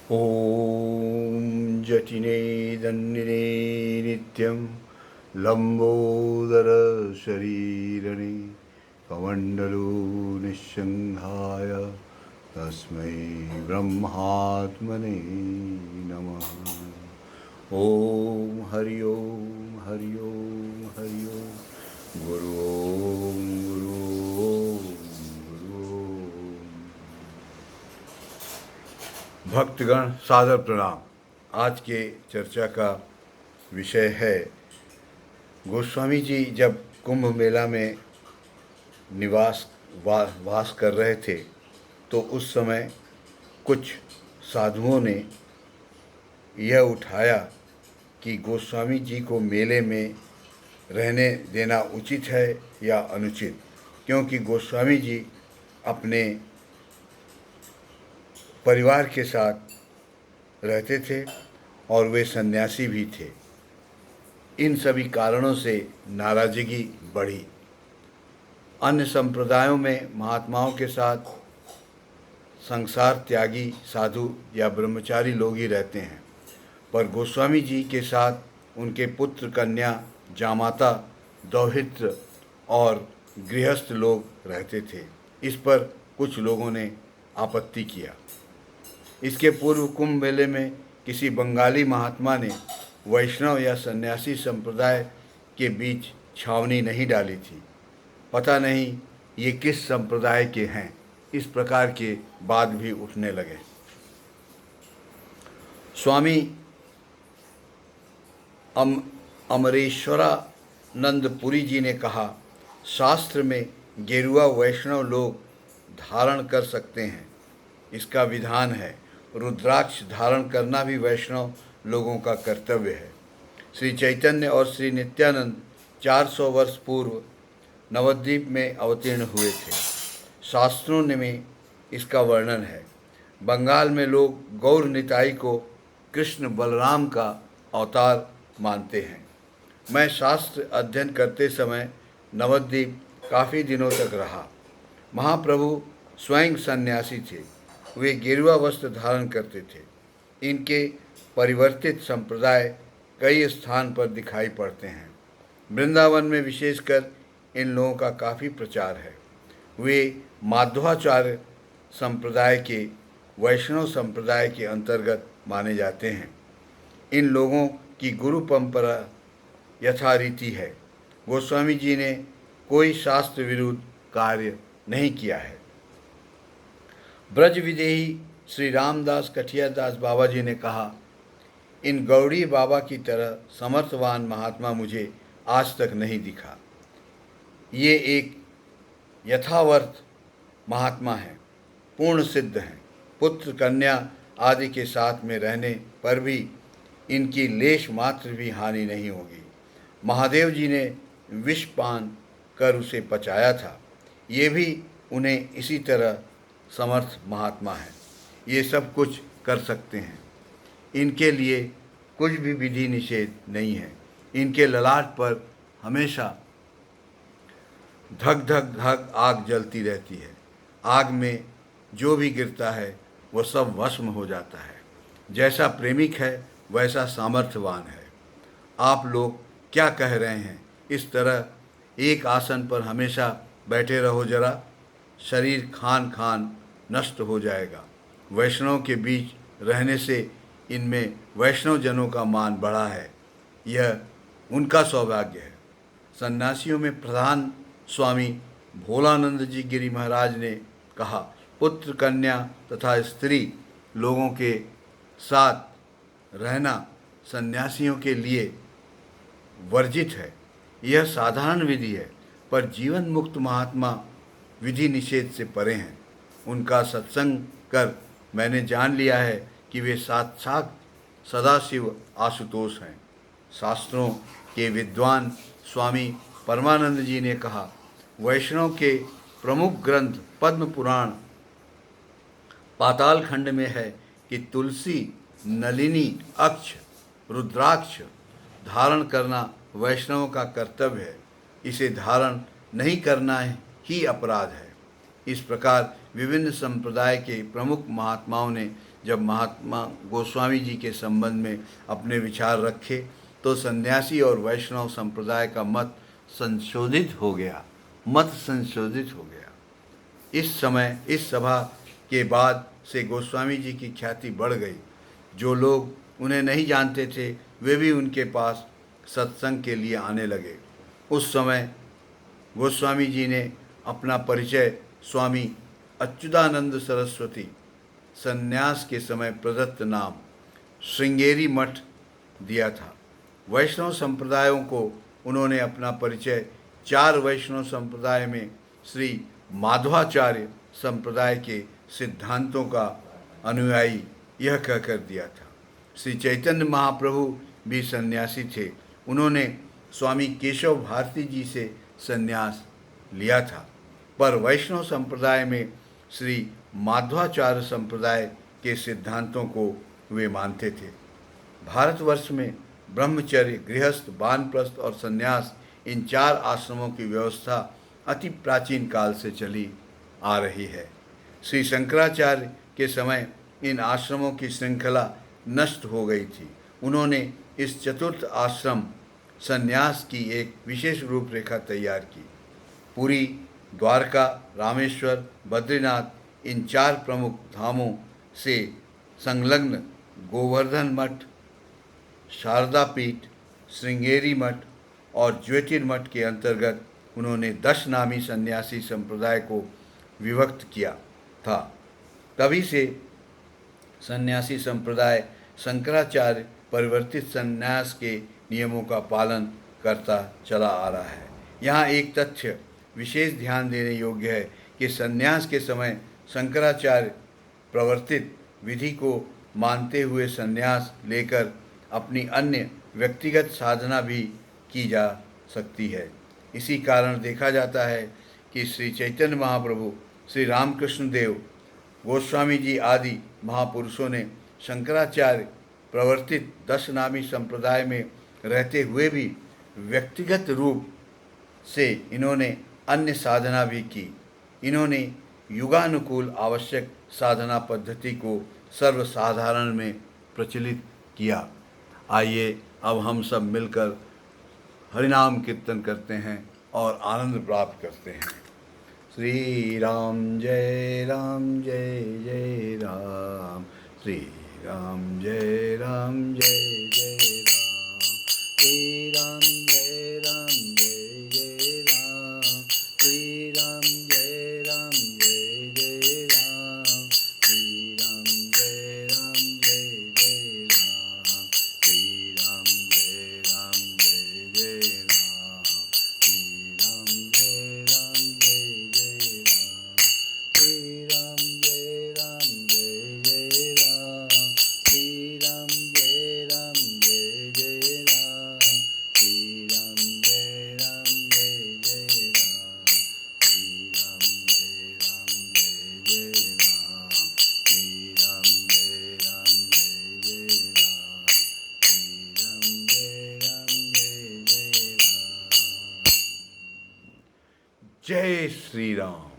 ॐ जटिने दन्निने नित्यं लम्बोदरशरीरने कमण्डलो निःसङ्घाय तस्मै ब्रह्मात्मने नमः। ॐ हरि ओम हरि ओम हरि ओम। गुरु ओम गुरु ओम गुरु ओम। भक्तगण सादर प्रणाम। आज के चर्चा का विषय है गोस्वामी जी जब कुंभ मेला में वास कर रहे थे तो उस समय कुछ साधुओं ने यह उठाया कि गोस्वामी जी को मेले में रहने देना उचित है या अनुचित, क्योंकि गोस्वामी जी अपने परिवार के साथ रहते थे और वे सन्यासी भी थे। इन सभी कारणों से नाराज़गी बढ़ी। अन्य संप्रदायों में महात्माओं के साथ संसार त्यागी साधु या ब्रह्मचारी लोग ही रहते हैं, पर गोस्वामी जी के साथ उनके पुत्र कन्या जामाता दौहित्र और गृहस्थ लोग रहते थे। इस पर कुछ लोगों ने आपत्ति किया। इसके पूर्व कुंभ मेले में किसी बंगाली महात्मा ने वैष्णव या सन्यासी संप्रदाय के बीच छावनी नहीं डाली थी। पता नहीं ये किस संप्रदाय के हैं। इस प्रकार के वाद भी उठने लगे। स्वामी अमरेश्वरानंदपुरी जी ने कहा, शास्त्र में गेरुआ वैष्णव लोग धारण कर सकते हैं, इसका विधान है। रुद्राक्ष धारण करना भी वैष्णव लोगों का कर्तव्य है। श्री चैतन्य और श्री नित्यानंद 400 वर्ष पूर्व नवद्वीप में अवतीर्ण हुए थे। शास्त्रों में इसका वर्णन है। बंगाल में लोग गौर निताई को कृष्ण बलराम का अवतार मानते हैं। मैं शास्त्र अध्ययन करते समय नवद्वीप काफ़ी दिनों तक रहा। महाप्रभु स्वयं सन्यासी थे। वे गेरुआ वस्त्र धारण करते थे। इनके परिवर्तित संप्रदाय कई स्थान पर दिखाई पड़ते हैं। वृंदावन में विशेषकर इन लोगों का काफ़ी प्रचार है। वे माध्वाचार्य संप्रदाय के वैष्णव संप्रदाय के अंतर्गत माने जाते हैं। इन लोगों की गुरु परंपरा यथारीति है। गोस्वामी जी ने कोई शास्त्र विरुद्ध कार्य नहीं किया है। ब्रज विदेही श्री रामदास कठियादास बाबा जी ने कहा, इन गौड़ी बाबा की तरह समर्थवान महात्मा मुझे आज तक नहीं दिखा। ये एक यथावर्थ महात्मा हैं, पूर्ण सिद्ध हैं। पुत्र कन्या आदि के साथ में रहने पर भी इनकी लेश मात्र भी हानि नहीं होगी। महादेव जी ने विष पान कर उसे पचाया था। ये भी उन्हें इसी तरह समर्थ महात्मा है। ये सब कुछ कर सकते हैं। इनके लिए कुछ भी विधि निषेध नहीं है। इनके ललाट पर हमेशा धक धक धक आग जलती रहती है। आग में जो भी गिरता है वो सब भस्म हो जाता है। जैसा प्रेमिक है वैसा सामर्थ्यवान है। आप लोग क्या कह रहे हैं? इस तरह एक आसन पर हमेशा बैठे रहो जरा, शरीर खान खान नष्ट हो जाएगा। वैष्णव के बीच रहने से इनमें वैष्णव जनों का मान बढ़ा है। यह उनका सौभाग्य है। सन्यासियों में प्रधान स्वामी भोलानंद जी गिरी महाराज ने कहा, पुत्र कन्या तथा स्त्री लोगों के साथ रहना सन्यासियों के लिए वर्जित है। यह साधारण विधि है, पर जीवन मुक्त महात्मा विधि निषेध से परे हैं। उनका सत्संग कर मैंने जान लिया है कि वे साक्षात सदाशिव आशुतोष हैं। शास्त्रों के विद्वान स्वामी परमानंद जी ने कहा, वैष्णव के प्रमुख ग्रंथ पद्म पुराण पाताल खंड में है कि तुलसी, नलिनी, अक्ष, रुद्राक्ष धारण करना वैष्णवों का कर्तव्य है। इसे धारण नहीं करना ही अपराध है। इस प्रकार विभिन्न संप्रदाय के प्रमुख महात्माओं ने जब महात्मा गोस्वामी जी के संबंध में अपने विचार रखे तो सन्यासी और वैष्णव संप्रदाय का मत संशोधित हो गया। इस सभा के बाद से गोस्वामी जी की ख्याति बढ़ गई। जो लोग उन्हें नहीं जानते थे वे भी उनके पास सत्संग के लिए आने लगे। उस समय गोस्वामी जी ने अपना परिचय स्वामी अच्युतानंद सरस्वती संन्यास के समय प्रदत्त नाम श्रृंगेरी मठ दिया था। वैष्णव संप्रदायों को उन्होंने अपना परिचय 4 वैष्णव संप्रदाय में श्री माधवाचार्य संप्रदाय के सिद्धांतों का अनुयायी यह कहकर दिया था। श्री चैतन्य महाप्रभु भी सन्यासी थे। उन्होंने स्वामी केशव भारती जी से संन्यास लिया था, पर वैष्णव संप्रदाय में श्री माधवाचार्य संप्रदाय के सिद्धांतों को वे मानते थे। भारतवर्ष में ब्रह्मचर्य, गृहस्थ, वानप्रस्थ और संन्यास इन 4 आश्रमों की व्यवस्था अति प्राचीन काल से चली आ रही है। श्री शंकराचार्य के समय इन आश्रमों की श्रृंखला नष्ट हो गई थी। उन्होंने इस चतुर्थ आश्रम संन्यास की एक विशेष रूपरेखा तैयार की। पुरी, द्वारका, रामेश्वर, बद्रीनाथ इन 4 प्रमुख धामों से संलग्न गोवर्धन मठ, शारदा पीठ, श्रृंगेरी मठ और ज्योतिर्मठ के अंतर्गत उन्होंने 10 नामी सन्यासी संप्रदाय को विभक्त किया था। तभी से सन्यासी संप्रदाय शंकराचार्य परिवर्तित संन्यास के नियमों का पालन करता चला आ रहा है। यहाँ एक तथ्य विशेष ध्यान देने योग्य है कि संन्यास के समय शंकराचार्य प्रवर्तित विधि को मानते हुए संन्यास लेकर अपनी अन्य व्यक्तिगत साधना भी की जा सकती है। इसी कारण देखा जाता है कि श्री चैतन्य महाप्रभु, श्री रामकृष्ण देव, गोस्वामी जी आदि महापुरुषों ने शंकराचार्य प्रवर्तित 10 नामी संप्रदाय में रहते हुए भी व्यक्तिगत रूप से इन्होंने अन्य साधना भी की। इन्होंने युगानुकूल आवश्यक साधना पद्धति को सर्वसाधारण में प्रचलित किया। आइए अब हम सब मिलकर हरिनाम कीर्तन करते हैं और आनंद प्राप्त करते हैं। श्री राम जय जय राम, श्री राम जय जय राम, श्री राम जय जय राम, श्री राम जय जय राम, श्री राम जय जय राम, श्री राम जय जय राम, श्री राम जय जय राम, श्री राम जय जय राम, श्री राम जय जय राम, श्री राम जय जय राम, श्री राम जय जय राम, श्री राम जय जय राम, श्री राम जय जय राम। जय श्री राम।